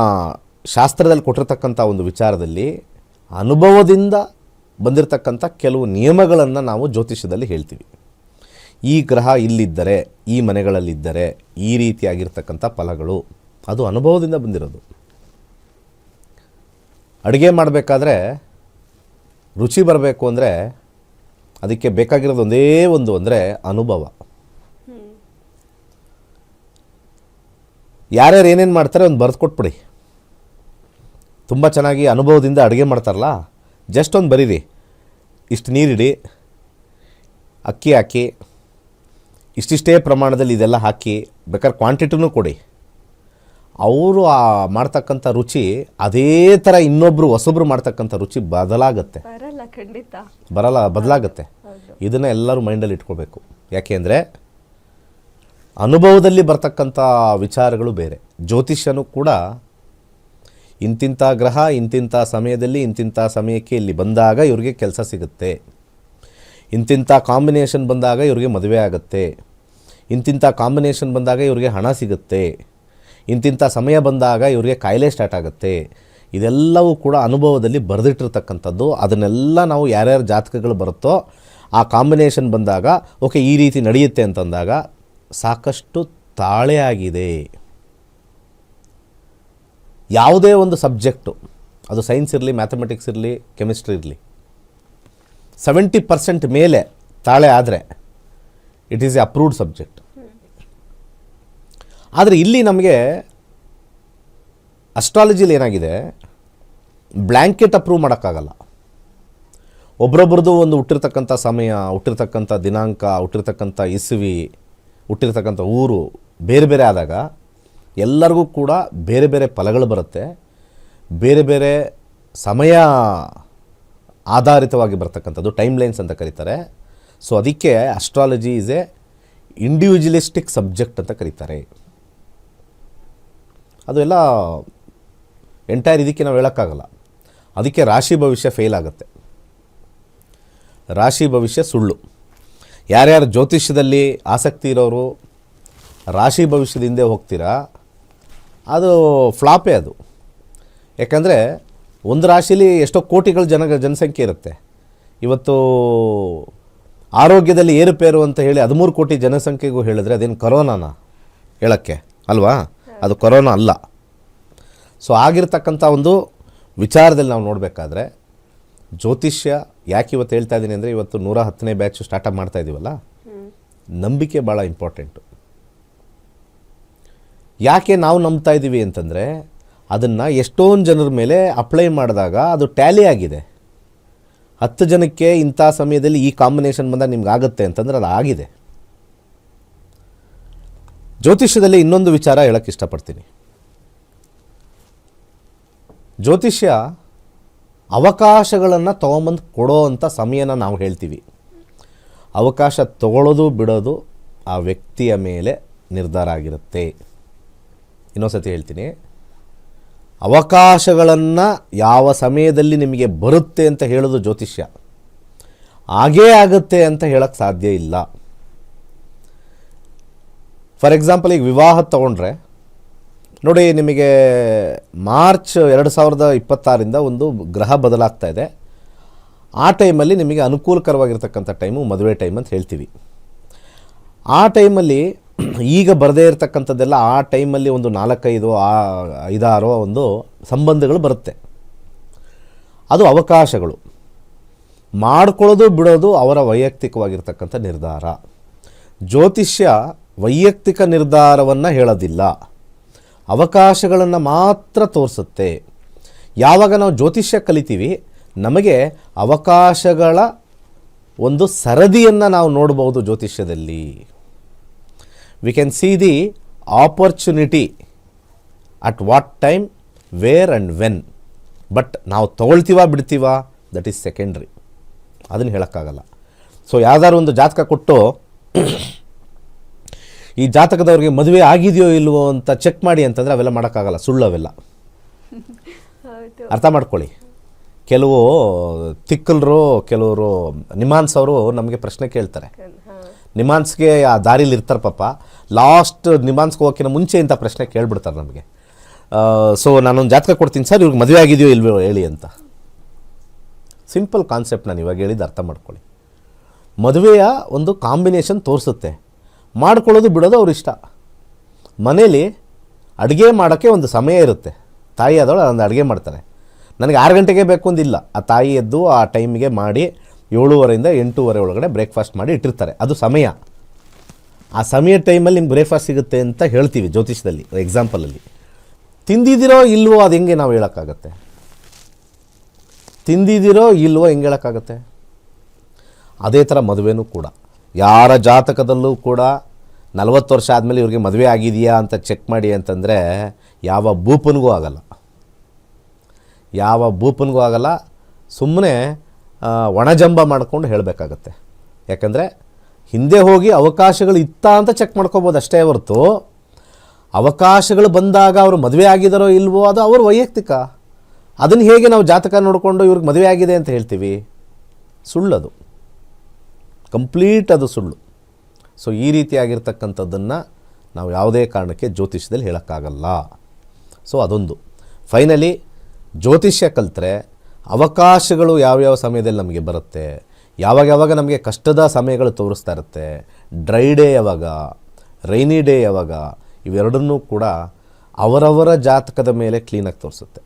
ಶಾಸ್ತ್ರದಲ್ಲಿ ಕೊಟ್ಟಿರ್ತಕ್ಕಂಥ ಒಂದು ವಿಚಾರದಲ್ಲಿ ಅನುಭವದಿಂದ ಬಂದಿರತಕ್ಕಂಥ ಕೆಲವು ನಿಯಮಗಳನ್ನು ನಾವು ಜ್ಯೋತಿಷ್ಯದಲ್ಲಿ ಹೇಳ್ತೀವಿ. ಈ ಗ್ರಹ ಇಲ್ಲಿದ್ದರೆ, ಈ ಮನೆಗಳಲ್ಲಿದ್ದರೆ ಈ ರೀತಿಯಾಗಿರ್ತಕ್ಕಂಥ ಫಲಗಳು, ಅದು ಅನುಭವದಿಂದ ಬಂದಿರೋದು. ಅಡುಗೆ ಮಾಡಬೇಕಾದ್ರೆ ರುಚಿ ಬರಬೇಕು ಅಂದರೆ ಅದಕ್ಕೆ ಬೇಕಾಗಿರೋದು ಒಂದೇ ಒಂದು ಅಂದರೆ ಅನುಭವ. ಯಾರ್ಯಾರು ಏನೇನು ಮಾಡ್ತಾರೆ ಒಂದು ಬರೆದು ಕೊಟ್ಬಿಡಿ. ತುಂಬ ಚೆನ್ನಾಗಿ ಅನುಭವದಿಂದ ಅಡುಗೆ ಮಾಡ್ತಾರಲ್ಲ, ಜಸ್ಟ್ ಒಂದು ಬರೀರಿ. ಇಷ್ಟು ನೀರಿಡಿ, ಅಕ್ಕಿ ಹಾಕಿ, ಇಷ್ಟಿಷ್ಟೇ ಪ್ರಮಾಣದಲ್ಲಿ ಇದೆಲ್ಲ ಹಾಕಿ, ಬೇಕಾದ್ರೆ ಕ್ವಾಂಟಿಟಿನೂ ಕೊಡಿ. ಅವರು ಮಾಡ್ತಕ್ಕಂಥ ರುಚಿ ಅದೇ ಥರ ಇನ್ನೊಬ್ಬರು ಹೊಸೊಬ್ರು ಮಾಡ್ತಕ್ಕಂಥ ರುಚಿ ಬದಲಾಗುತ್ತೆ.
ಬರಲ್ಲ, ಖಂಡಿತ
ಬರಲ್ಲ, ಬದಲಾಗುತ್ತೆ. ಇದನ್ನು ಎಲ್ಲರೂ ಮೈಂಡಲ್ಲಿ ಇಟ್ಕೋಬೇಕು. ಯಾಕೆ ಅಂದರೆ ಅನುಭವದಲ್ಲಿ ಬರ್ತಕ್ಕಂಥ ವಿಚಾರಗಳು ಬೇರೆ. ಜ್ಯೋತಿಷ್ಯನೂ ಕೂಡ ಇಂತಿಂಥ ಗ್ರಹ ಇಂತಿಂಥ ಸಮಯದಲ್ಲಿ ಇಂತಿಂಥ ಸಮಯಕ್ಕೆ ಇಲ್ಲಿ ಬಂದಾಗ ಇವ್ರಿಗೆ ಕೆಲಸ ಸಿಗುತ್ತೆ, ಇಂತಿಂಥ ಕಾಂಬಿನೇಷನ್ ಬಂದಾಗ ಇವ್ರಿಗೆ ಮದುವೆ ಆಗುತ್ತೆ, ಇಂತಿಂಥ ಕಾಂಬಿನೇಷನ್ ಬಂದಾಗ ಇವ್ರಿಗೆ ಹಣ ಸಿಗುತ್ತೆ, ಇಂತಿಂಥ ಸಮಯ ಬಂದಾಗ ಇವ್ರಿಗೆ ಕಾಯಿಲೆ ಸ್ಟಾರ್ಟ್ ಆಗುತ್ತೆ. ಇದೆಲ್ಲವೂ ಕೂಡ ಅನುಭವದಲ್ಲಿ ಬರೆದಿಟ್ಟಿರ್ತಕ್ಕಂಥದ್ದು. ಅದನ್ನೆಲ್ಲ ನಾವು ಯಾರ್ಯಾರ ಜಾತಕಗಳು ಬರುತ್ತೋ ಆ ಕಾಂಬಿನೇಷನ್ ಬಂದಾಗ ಓಕೆ ಈ ರೀತಿ ನಡೆಯುತ್ತೆ ಅಂತಂದಾಗ ಸಾಕಷ್ಟು ತಾಳೆ ಆಗಿದೆ. ಯಾವುದೇ ಒಂದು ಸಬ್ಜೆಕ್ಟು, ಅದು ಸೈನ್ಸ್ ಇರಲಿ, ಮ್ಯಾಥಮೆಟಿಕ್ಸ್ ಇರಲಿ, ಕೆಮಿಸ್ಟ್ರಿ ಇರಲಿ, 70% ಮೇಲೆ ತಾಳೆ ಆದರೆ it is A approved subject. ಆದರೆ ಇಲ್ಲಿ ನಮಗೆ ಅಸ್ಟ್ರಾಲಜಿಲಿ ಏನಾಗಿದೆ, ಬ್ಲ್ಯಾಂಕೆಟ್ ಅಪ್ರೂವ್ ಮಾಡೋಕ್ಕಾಗಲ್ಲ. ಒಬ್ರೊಬ್ರದ್ದು ಒಂದು ಹುಟ್ಟಿರ್ತಕ್ಕಂಥ ಸಮಯ, ಹುಟ್ಟಿರ್ತಕ್ಕಂಥ ದಿನಾಂಕ, ಹುಟ್ಟಿರ್ತಕ್ಕಂಥ ಇಸ್ವಿ, ಹುಟ್ಟಿರ್ತಕ್ಕಂಥ ಊರು ಬೇರೆ ಬೇರೆ ಆದಾಗ ಎಲ್ಲರಿಗೂ ಕೂಡ ಬೇರೆ ಬೇರೆ ಫಲಗಳು ಬರುತ್ತೆ. ಬೇರೆ ಬೇರೆ ಸಮಯ ಆಧಾರಿತವಾಗಿ ಬರ್ತಕ್ಕಂಥದ್ದು ಟೈಮ್ ಲೈನ್ಸ್ ಅಂತ ಕರೀತಾರೆ. ಸೊ ಅದಕ್ಕೆ astrology is A individualistic subject ಅಂತ ಕರೀತಾರೆ. ಅದು ಎಲ್ಲ ಎಂಟೈರ್ ಇದಕ್ಕೆ ನಾವು ಹೇಳೋಕ್ಕಾಗಲ್ಲ. ಅದಕ್ಕೆ ರಾಶಿ ಭವಿಷ್ಯ ಫೇಲ್ ಆಗುತ್ತೆ. ರಾಶಿ ಭವಿಷ್ಯ ಸುಳ್ಳು. ಯಾರ್ಯಾರು ಜ್ಯೋತಿಷ್ಯದಲ್ಲಿ ಆಸಕ್ತಿ ಇರೋರು ರಾಶಿ ಭವಿಷ್ಯದ ಹಿಂದೆ ಹೋಗ್ತೀರಾ, ಅದು ಫ್ಲಾಪೇ ಅದು. ಯಾಕಂದರೆ ಒಂದು ರಾಶಿಲಿ ಎಷ್ಟೋ ಕೋಟಿಗಳ ಜನಸಂಖ್ಯೆ ಇರುತ್ತೆ. ಇವತ್ತು ಆರೋಗ್ಯದಲ್ಲಿ ಏರುಪೇರು ಅಂತ ಹೇಳಿ 13 ಕೋಟಿ ಜನಸಂಖ್ಯೆಗೂ ಹೇಳಿದ್ರೆ ಅದೇನು ಕರೋನಾನ ಹೇಳೋಕ್ಕೆ ಅಲ್ವಾ? ಅದು ಕೊರೋನಾ ಅಲ್ಲ. ಸೊ ಆಗಿರ್ತಕ್ಕಂಥ ಒಂದು ವಿಚಾರದಲ್ಲಿ ನಾವು ನೋಡಬೇಕಾದ್ರೆ ಜ್ಯೋತಿಷ್ಯ ಯಾಕೆ ಇವತ್ತು ಹೇಳ್ತಾ ಇದ್ದೀನಿ ಅಂದರೆ, ಇವತ್ತು 110ನೇ ಬ್ಯಾಚ್ ಸ್ಟಾರ್ಟಪ್ ಮಾಡ್ತಾ ಇದ್ದೀವಲ್ಲ, ನಂಬಿಕೆ ಭಾಳ ಇಂಪಾರ್ಟೆಂಟು. ಯಾಕೆ ನಾವು ನಂಬ್ತಾ ಇದ್ದೀವಿ ಅಂತಂದರೆ, ಅದನ್ನು ಎಷ್ಟೊಂದು ಜನರ ಮೇಲೆ ಅಪ್ಲೈ ಮಾಡಿದಾಗ ಅದು ಟ್ಯಾಲಿ ಆಗಿದೆ. 10 ಜನಕ್ಕೆ ಇಂಥ ಸಮಯದಲ್ಲಿ ಈ ಕಾಂಬಿನೇಷನ್ ಬಂದಾಗ ನಿಮ್ಗೆ ಆಗುತ್ತೆ ಅಂತಂದರೆ ಅದು ಆಗಿದೆ. ಜ್ಯೋತಿಷ್ಯದಲ್ಲಿ ಇನ್ನೊಂದು ವಿಚಾರ ಹೇಳಕ್ಕೆ ಇಷ್ಟಪಡ್ತೀನಿ. ಜ್ಯೋತಿಷ್ಯ ಅವಕಾಶಗಳನ್ನು ತೊಗೊಂಬಂದು ಕೊಡೋ ಅಂಥ ಸಮಯನ ನಾವು ಹೇಳ್ತೀವಿ. ಅವಕಾಶ ತಗೊಳ್ಳೋದು ಬಿಡೋದು ಆ ವ್ಯಕ್ತಿಯ ಮೇಲೆ ನಿರ್ಧಾರ ಆಗಿರುತ್ತೆ. ಇನ್ನೊಂದ್ಸತಿ ಹೇಳ್ತೀನಿ, ಅವಕಾಶಗಳನ್ನು ಯಾವ ಸಮಯದಲ್ಲಿ ನಿಮಗೆ ಬರುತ್ತೆ ಅಂತ ಹೇಳೋದು ಜ್ಯೋತಿಷ್ಯ, ಹಾಗೇ ಆಗುತ್ತೆ ಅಂತ ಹೇಳೋಕ್ಕೆ ಸಾಧ್ಯ ಇಲ್ಲ. ಫಾರ್ ಎಕ್ಸಾಂಪಲ್, ಈಗ ವಿವಾಹ ತಗೊಂಡ್ರೆ ನೋಡಿ, ನಿಮಗೆ ಮಾರ್ಚ್ 2026 ಒಂದು ಗ್ರಹ ಬದಲಾಗ್ತಾ ಇದೆ. ಆ ಟೈಮಲ್ಲಿ ನಿಮಗೆ ಅನುಕೂಲಕರವಾಗಿರ್ತಕ್ಕಂಥ ಟೈಮು ಮದುವೆ ಟೈಮ್ ಅಂತ ಹೇಳ್ತೀವಿ. ಆ ಟೈಮಲ್ಲಿ ಈಗ ಬರದೇ ಇರತಕ್ಕಂಥದ್ದೆಲ್ಲ ಆ ಟೈಮಲ್ಲಿ ಒಂದು 4-5 ಒಂದು ಸಂಬಂಧಗಳು ಬರುತ್ತೆ. ಅದು ಅವಕಾಶಗಳು. ಮಾಡ್ಕೊಳ್ಳೋದು ಬಿಡೋದು ಅವರ ವೈಯಕ್ತಿಕವಾಗಿರ್ತಕ್ಕಂಥ ನಿರ್ಧಾರ. ಜ್ಯೋತಿಷ್ಯ ವೈಯಕ್ತಿಕ ನಿರ್ಧಾರವನ್ನು ಹೇಳೋದಿಲ್ಲ, ಅವಕಾಶಗಳನ್ನು ಮಾತ್ರ ತೋರಿಸುತ್ತೆ. ಯಾವಾಗ ನಾವು ಜ್ಯೋತಿಷ್ಯ ಕಲಿತೀವಿ, ನಮಗೆ ಅವಕಾಶಗಳ ಒಂದು ಸರದಿಯನ್ನು ನಾವು ನೋಡ್ಬೋದು ಜ್ಯೋತಿಷ್ಯದಲ್ಲಿ. We can see the opportunity at what time, where and when. But ನಾವು ತೊಗೊಳ್ತೀವ ಬಿಡ್ತೀವ, ದಟ್ ಈಸ್ ಸೆಕೆಂಡ್ರಿ. ಅದನ್ನು ಹೇಳೋಕ್ಕಾಗಲ್ಲ. ಸೊ ಯಾವ್ದಾದ್ರು ಒಂದು ಜಾತಕ ಕೊಟ್ಟು ಈ ಜಾತಕದವ್ರಿಗೆ ಮದುವೆ ಆಗಿದೆಯೋ ಇಲ್ವೋ ಅಂತ ಚೆಕ್ ಮಾಡಿ ಅಂತಂದರೆ ಅವೆಲ್ಲ ಮಾಡೋಕ್ಕಾಗಲ್ಲ, ಸುಳ್ಳು ಅವೆಲ್ಲ. ಅರ್ಥ ಮಾಡ್ಕೊಳ್ಳಿ. ಕೆಲವು ತಿಕ್ಕಲರು, ಕೆಲವರು ನಿಮಾನ್ಸ್ ಅವರು ನಮಗೆ ಪ್ರಶ್ನೆ ಕೇಳ್ತಾರೆ. ನಿಮಾನ್ಸ್ಗೆ ಆ ದಾರಿಲಿ ಇರ್ತಾರೆ ಪಾಪ, ಲಾಸ್ಟ್ ನಿಮಾನ್ಸ್ಗೆ ಹೋಗೋಕ್ಕಿಂತ ಮುಂಚೆ ಇಂಥ ಪ್ರಶ್ನೆ ಕೇಳಿಬಿಡ್ತಾರೆ ನಮಗೆ. ಸೊ ನಾನೊಂದು ಜಾತಕ ಕೊಡ್ತೀನಿ ಸರ್, ಇವ್ರಿಗೆ ಮದುವೆ ಆಗಿದೆಯೋ ಇಲ್ವೋ ಹೇಳಿ ಅಂತ. ಸಿಂಪಲ್ ಕಾನ್ಸೆಪ್ಟ್ ನಾನು ಇವಾಗ ಹೇಳಿದ್ದು ಅರ್ಥ ಮಾಡ್ಕೊಳ್ಳಿ. ಮದುವೆಯ ಒಂದು ಕಾಂಬಿನೇಷನ್ ತೋರಿಸುತ್ತೆ, ಮಾಡ್ಕೊಳ್ಳೋದು ಬಿಡೋದು ಅವ್ರ ಇಷ್ಟ. ಮನೇಲಿ ಅಡುಗೆ ಮಾಡೋಕ್ಕೆ ಒಂದು ಸಮಯ ಇರುತ್ತೆ. ತಾಯಿ ಆದವಳು ಒಂದು ಅಡುಗೆ ಮಾಡ್ತಾರೆ. ನನಗೆ 6 ಗಂಟೆಗೆ ಬೇಕು ಅಂದಿಲ್ಲ. ಆ ತಾಯಿ ಎದ್ದು ಆ ಟೈಮಿಗೆ ಮಾಡಿ 7:30 8:30 ಒಳಗಡೆ ಬ್ರೇಕ್ಫಾಸ್ಟ್ ಮಾಡಿ ಇಟ್ಟಿರ್ತಾರೆ. ಅದು ಸಮಯ. ಆ ಸಮಯ ಟೈಮಲ್ಲಿ ನಿಮ್ಗೆ ಬ್ರೇಕ್ಫಾಸ್ಟ್ ಸಿಗುತ್ತೆ ಅಂತ ಹೇಳ್ತೀವಿ ಜ್ಯೋತಿಷದಲ್ಲಿ. ಎಕ್ಸಾಂಪಲಲ್ಲಿ ತಿಂದಿದ್ದೀರೋ ಇಲ್ವೋ ಅದು ಹೆಂಗೆ ನಾವು ಹೇಳೋಕ್ಕಾಗತ್ತೆ? ತಿಂದಿದ್ದೀರೋ ಇಲ್ವೋ ಹೆಂಗೆ ಹೇಳೋಕ್ಕಾಗತ್ತೆ? ಅದೇ ಥರ ಮದುವೆನೂ ಕೂಡ. ಯಾರ ಜಾತಕದಲ್ಲೂ ಕೂಡ 40 ವರ್ಷ ಆದಮೇಲೆ ಇವ್ರಿಗೆ ಮದುವೆ ಆಗಿದೆಯಾ ಅಂತ ಚೆಕ್ ಮಾಡಿ ಅಂತಂದರೆ ಯಾವ ಭೂಪನಿಗೂ ಆಗಲ್ಲ, ಯಾವ ಭೂಪನಿಗೂ ಆಗಲ್ಲ. ಸುಮ್ಮನೆ ಒಣಜಂಬ ಮಾಡ್ಕೊಂಡು ಹೇಳಬೇಕಾಗತ್ತೆ. ಯಾಕಂದರೆ ಹಿಂದೆ ಹೋಗಿ ಅವಕಾಶಗಳು ಇತ್ತಾ ಅಂತ ಚೆಕ್ ಮಾಡ್ಕೋಬೋದು ಅಷ್ಟೇ ಹೊರತು, ಅವಕಾಶಗಳು ಬಂದಾಗ ಅವರು ಮದುವೆ ಆಗಿದಾರೋ ಇಲ್ವೋ ಅದು ಅವ್ರ ವೈಯಕ್ತಿಕ. ಅದನ್ನು ಹೇಗೆ ನಾವು ಜಾತಕ ನೋಡಿಕೊಂಡು ಇವ್ರಿಗೆ ಮದುವೆ ಆಗಿದೆ ಅಂತ ಹೇಳ್ತೀವಿ? ಸುಳ್ಳದು, ಕಂಪ್ಲೀಟ್ ಅದು ಸುಳ್ಳು. ಸೊ ಈ ರೀತಿಯಾಗಿರ್ತಕ್ಕಂಥದ್ದನ್ನು ನಾವು ಯಾವುದೇ ಕಾರಣಕ್ಕೆ ಜ್ಯೋತಿಷ್ಯದಲ್ಲಿ ಹೇಳೋಕ್ಕಾಗಲ್ಲ. ಸೊ ಅದೊಂದು. ಫೈನಲಿ ಜ್ಯೋತಿಷ್ಯ ಕಲಿತ್ರೆ ಅವಕಾಶಗಳು ಯಾವ್ಯಾವ ಸಮಯದಲ್ಲಿ ನಮಗೆ ಬರುತ್ತೆ, ಯಾವಾಗ ನಮಗೆ ಕಷ್ಟದ ಸಮಯಗಳು ತೋರಿಸ್ತಾ ಇರುತ್ತೆ, ಡ್ರೈ ಡೇ ಯಾವಾಗ, ರೈನಿ ಡೇ ಯಾವಾಗ, ಇವೆರಡನ್ನೂ ಕೂಡ ಅವರವರ ಜಾತಕದ ಮೇಲೆ ಕ್ಲೀನಾಗಿ ತೋರಿಸುತ್ತೆ.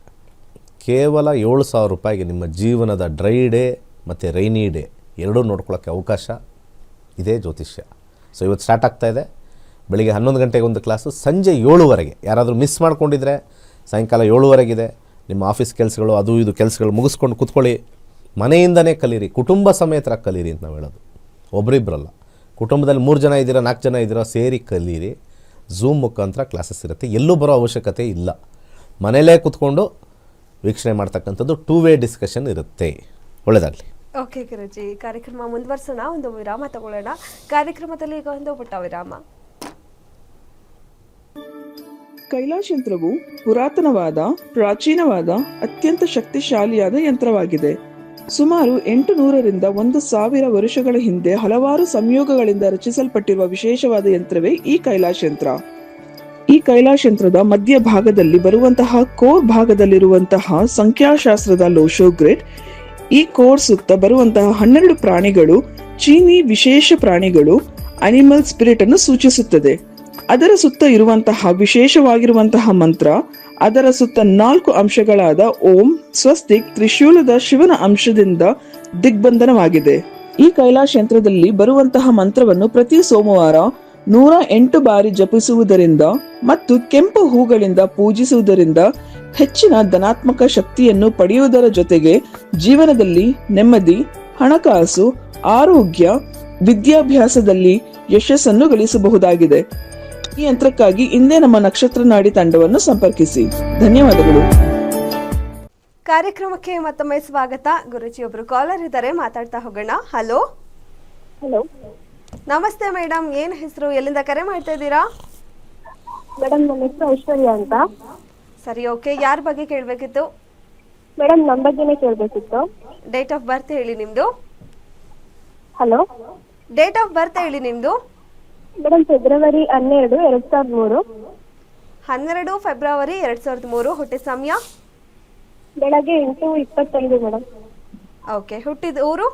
ಕೇವಲ 7,000 ರೂಪಾಯಿಗೆ ನಿಮ್ಮ ಜೀವನದ ಡ್ರೈ ಡೇ ಮತ್ತು ರೈನಿ ಡೇ ಎರಡೂ ನೋಡ್ಕೊಳ್ಳೋಕ್ಕೆ ಅವಕಾಶ ಇದೆ ಜ್ಯೋತಿಷ್ಯ. ಸೊ ಇವತ್ತು ಸ್ಟಾರ್ಟ್ ಆಗ್ತಾಯಿದೆ. ಬೆಳಿಗ್ಗೆ 11 ಗಂಟೆಗೆ ಒಂದು ಕ್ಲಾಸು, ಸಂಜೆ 7ವರೆಗೆ. ಯಾರಾದರೂ ಮಿಸ್ ಮಾಡ್ಕೊಂಡಿದ್ರೆ ಸಾಯಂಕಾಲ 7ವರೆಗಿದೆ. ನಿಮ್ಮ ಆಫೀಸ್ ಕೆಲಸಗಳು ಅದು ಇದು ಕೆಲಸಗಳು ಮುಗಿಸ್ಕೊಂಡು ಕೂತ್ಕೊಳ್ಳಿ, ಮನೆಯಿಂದನೇ ಕಲೀರಿ, ಕುಟುಂಬ ಸಮೇತರ ಕಲೀರಿ ಅಂತ ನಾವು ಹೇಳೋದು. ಒಬ್ಬರಿಬ್ಬರಲ್ಲ, ಕುಟುಂಬದಲ್ಲಿ 3 ಜನ ಇದ್ದೀರಾ, 4 ಜನ ಇದ್ದೀರಾ, ಸೇರಿ ಕಲೀರಿ. ಝೂಮ್ ಮುಖಾಂತರ ಕ್ಲಾಸಸ್ ಇರುತ್ತೆ. ಎಲ್ಲೂ ಬರೋ ಅವಶ್ಯಕತೆ ಇಲ್ಲ. ಮನೆಯಲ್ಲೇ ಕೂತ್ಕೊಂಡು ವೀಕ್ಷಣೆ ಮಾಡ್ತಕ್ಕಂಥದ್ದು 2 ವೇ ಡಿಸ್ಕಷನ್ ಇರುತ್ತೆ. ಒಳ್ಳೆಯದಾಗಲಿ.
ಓಕೆ ಗುರೂಜಿ, ಕಾರ್ಯಕ್ರಮ ಮುಂದುವರ್ಸೋಣ. ಒಂದು ವಿರಾಮ ತಗೊಳ್ಳೋಣ. ಕಾರ್ಯಕ್ರಮದಲ್ಲಿ ಈಗ ಒಂದು ಪುಟ್ಟ ವಿರಾಮ.
ಕೈಲಾಶ್ ಯಂತ್ರವು ಪುರಾತನವಾದ, ಪ್ರಾಚೀನವಾದ, ಅತ್ಯಂತ ಶಕ್ತಿಶಾಲಿಯಾದ ಯಂತ್ರವಾಗಿದೆ. ಸುಮಾರು 800ರಿಂದ 1,000 ವರ್ಷಗಳ ಹಿಂದೆ ಹಲವಾರು ಸಂಯೋಗಗಳಿಂದ ರಚಿಸಲ್ಪಟ್ಟಿರುವ ವಿಶೇಷವಾದ ಯಂತ್ರವೇ ಈ ಕೈಲಾಶ್ ಯಂತ್ರ. ಈ ಕೈಲಾಶ್ ಯಂತ್ರದ ಮಧ್ಯ ಭಾಗದಲ್ಲಿ ಬರುವಂತಹ ಕೋರ್ ಭಾಗದಲ್ಲಿರುವಂತಹ ಸಂಖ್ಯಾಶಾಸ್ತ್ರದ ಲೋಶೋ ಗ್ರಿಡ್, ಈ ಕೋರ್ ಸುತ್ತ ಬರುವಂತಹ 12 ಪ್ರಾಣಿಗಳು ಚೀನಿ ವಿಶೇಷ ಪ್ರಾಣಿಗಳು, ಅನಿಮಲ್ ಸ್ಪಿರಿಟ್ ಅನ್ನು ಸೂಚಿಸುತ್ತದೆ. ಅದರ ಸುತ್ತ ಇರುವಂತಹ ವಿಶೇಷವಾಗಿರುವಂತಹ ಮಂತ್ರ, ಅದರ ಸುತ್ತ 4 ಅಂಶಗಳಾದ ಓಂ, ಸ್ವಸ್ತಿಕ್, ತ್ರಿಶೂಲದ ಶಿವನ ಅಂಶದಿಂದ ದಿಗ್ಬಂಧನವಾಗಿದೆ. ಈ ಕೈಲಾಶ ಯಂತ್ರದಲ್ಲಿ ಬರುವಂತಹ ಮಂತ್ರವನ್ನು ಪ್ರತಿ ಸೋಮವಾರ 108 ಬಾರಿ ಜಪಿಸುವುದರಿಂದ ಮತ್ತು ಕೆಂಪು ಹೂಗಳಿಂದ ಪೂಜಿಸುವುದರಿಂದ ಹೆಚ್ಚಿನ ಧನಾತ್ಮಕ ಶಕ್ತಿಯನ್ನು ಪಡೆಯುವುದರ ಜೊತೆಗೆ ಜೀವನದಲ್ಲಿ ನೆಮ್ಮದಿ, ಹಣಕಾಸು, ಆರೋಗ್ಯ, ವಿದ್ಯಾಭ್ಯಾಸದಲ್ಲಿ ಯಶಸ್ಸನ್ನು ಗಳಿಸಬಹುದಾಗಿದೆ. ಈ ಯಂತ್ರಕ್ಕಾಗಿ ಇಂದೇ ನಮ್ಮ ನಕ್ಷತ್ರ ನಾಡಿ ತಂಡವನ್ನು ಸಂಪರ್ಕಿಸಿ. ಧನ್ಯವಾದಗಳು.
ಕಾರ್ಯಕ್ರಮಕ್ಕೆ ಮತ್ತೊಮ್ಮೆ ಸ್ವಾಗತ. ಗುರುಜಿ ಒಬ್ರು ಕಾಲರ್ ಇದ್ದಾರೆ, ಮಾತಾಡ್ತಾ ಹೋಗೋಣ. ಹಲೋ.
ಹಲೋ
ನಮಸ್ತೆ ಮೇಡಮ್, ಏನ್ ಹೆಸರು, ಎಲ್ಲಿಂದ ಕರೆ ಮಾಡ್ತಾ ಇದ್ದೀರಾ?
ಮೇಡಮ್, ನನ್ನ ಹೆಸರು ಐಶ್ವರ್ಯ ಅಂತ.
ಸರಿ, ಓಕೆ. ಯಾರ ಬಗ್ಗೆ ಕೇಳಬೇಕಿತ್ತು?
ಮೇಡಮ್, ನಮ್ಮ ಬಗ್ಗೆನೇ ಕೇಳಬೇಕಿತ್ತು.
ಡೇಟ್ ಆಫ್ ಬರ್ತ್ ಹೇಳಿ ನಿಮ್ದು.
ಹಲೋ,
ಡೇಟ್ ಆಫ್ ಬರ್ತ್ ಹೇಳಿ ನಿಮ್ದು.
Madam, February 12, 2003.
12 ಫೆಬ್ರವರಿ 2003. ಹುಟ್ಟಿದ ಸಮಯ
ಬೆಳಗ್ಗೆ 8:25 ಮೇಡಮ್.
ಓಕೆ. ಹುಟ್ಟಿದ ಊರು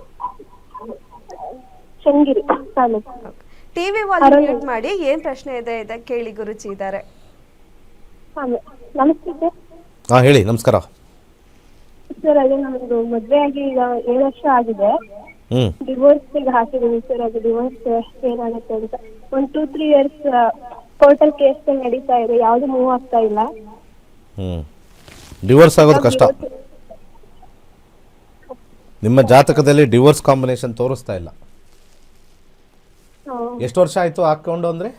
Channagiri taluk.
TV volume mute ಮಾಡಿ. ಏನ್ ಪ್ರಶ್ನೆ ಇದೆ ಕೇಳಿ, ಗುರುಜಿ ಇದ್ದಾರೆ.
ನಮಸ್ತೆ ಸರ್.
ಹಾಂ ಹೇಳಿ. ನಮಸ್ಕಾರ
ಸರ್, ಅದೇ ನಮ್ದು ಮದುವೆ ಆಗಿ ಈಗ 7 ವರ್ಷ ಆಗಿದೆ. ಡಿವೋರ್ಸ್ ಹಾಕಿದೀವಿ ಸರ್. ಅದು ಡಿವೋರ್ಸ್ ಏನಾಗುತ್ತೆ ಅಂತ 1-2-3 ಇಯರ್ಸ್ ಕೋರ್ಟಲ್ ಕೇಸ್ ನಡೀತಾ ಇದೆ, ಯಾವ್ದು ಮೂವ್ ಆಗ್ತಾ ಇಲ್ಲ.
ಡಿವೋರ್ಸ್ ಆಗೋದು ಕಷ್ಟ. ನಿಮ್ಮ ಜಾತಕದಲ್ಲಿ ಡಿವೋರ್ಸ್ ಕಾಂಬಿನೇಷನ್ ತೋರಿಸ್ತಾ ಇಲ್ಲ. ಎಷ್ಟು ವರ್ಷ ಆಯ್ತು ಹಾಕೊಂಡು ಅಂದ್ರೆ?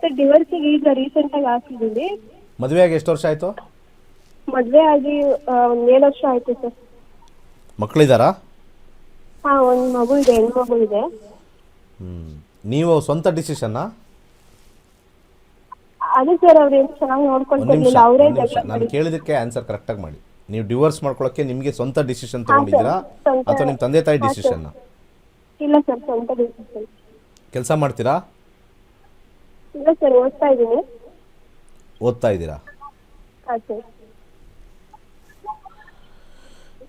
ಸರ್, ಡಿವೋರ್ಸ್ ಈಗ ರೀಸೆಂಟ್ ಆಗಿ ಹಾಕಿದೀವಿ.
ಮದುವೆಯಾಗಿ ಎಷ್ಟು ವರ್ಷ ಆಯ್ತು?
ಮದ್ವೆ ಆಗಿ 7 ವರ್ಷ ಆಯ್ತು ಸರ್.
ಮಕ್ಕಳಿದ್ದಾರಾ?
ಹಾ, ಒಂದು ಮಗು ಇದೆ, ಹೆಣ್ಣು ಮಗು ಇದೆ.
ನೀವು ಸ್ವಂತ ಡಿಸಿಷನ್ನಾ?
ಅದೇ ಸರ್, ಅವ್ರು ಏನು ಚೆನ್ನಾಗಿ ನೋಡ್ಕೊಳ್ತಿರ್ಲಿಲ್ಲ, ಅವರೇ
ನಾನು ಕೇಳಿದಕ್ಕೆ ಆನ್ಸರ್ ಕರೆಕ್ಟಾಗಿ ಮಾಡಿ. ನೀವು ಡಿವೋರ್ಸ್ ಮಾಡ್ಕೊಳ್ಳೋಕೆ ನಿಮಗೆ ಸ್ವಂತ ಡಿಸಿಷನ್ ತಗೊಂಡಿದ್ದೀರಾ ಅಥವಾ ನಿಮ್ಮ ತಂದೆ ತಾಯಿ ಡಿಸಿಷನ್?
ಇಲ್ಲ ಸರ್, ಸ್ವಂತ ಡಿಸಿಷನ್.
ಕೆಲಸ ಮಾಡ್ತೀರಾ?
ಇಲ್ಲ ಸರ್, ಓದ್ತಾ ಇದ್ದೀನಿ.
ಓದ್ತಾ ಇದ್ದೀರಾ?
ಹಾಂ ಸರ್.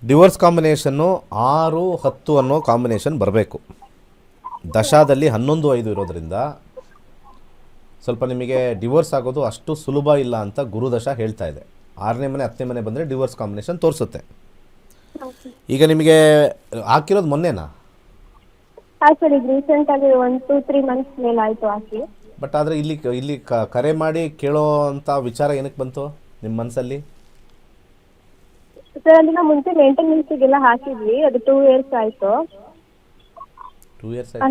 ಡಿವೋರ್ಸ್ ಕಾಂಬಿನೇಷನ್ನು 6-10 ಅನ್ನೋ ಕಾಂಬಿನೇಷನ್ ಬರಬೇಕು. ದಶಾದಲ್ಲಿ 11-5 ಇರೋದ್ರಿಂದ ಸ್ವಲ್ಪ ನಿಮಗೆ ಡಿವೋರ್ಸ್ ಆಗೋದು ಅಷ್ಟು ಸುಲಭ ಇಲ್ಲ ಅಂತ ಗುರುದಶ ಹೇಳ್ತಾ ಇದೆ. 6ನೇ ಮನೆ 10ನೇ ಮನೆ ಬಂದರೆ ಡಿವೋರ್ಸ್ ಕಾಂಬಿನೇಷನ್ ತೋರಿಸುತ್ತೆ. ಈಗ ನಿಮಗೆ ಹಾಕಿರೋದು ಮೊನ್ನೆನಾ?
ಹಾಂ ಸರ್, ಈಗ ರೀಸೆಂಟ್ ಆಗಿ 1-2-3 ಮಂತ್ಸ್ ಮೇಲೆ ಆಯಿತು ಹಾಕಿ.
ಬಟ್ ಆದರೆ ಇಲ್ಲಿ ಕರೆ ಮಾಡಿ ಕೇಳೋ ಅಂಥ ವಿಚಾರ ಏನಕ್ಕೆ ಬಂತು ನಿಮ್ಮ ಮನಸ್ಸಲ್ಲಿ?
ಸರ್, ಅದನ್ನ ಮುಂಚೆ ಮೇಂಟೆನೆನ್ಸ್ಗೆಲ್ಲ ಹಾಕಿದ್ವಿ, ಅದು 2 ಇಯರ್ಸ್ ಆಯಿತು.
2 ಇಯರ್ಸ್ ಆಯಿತು.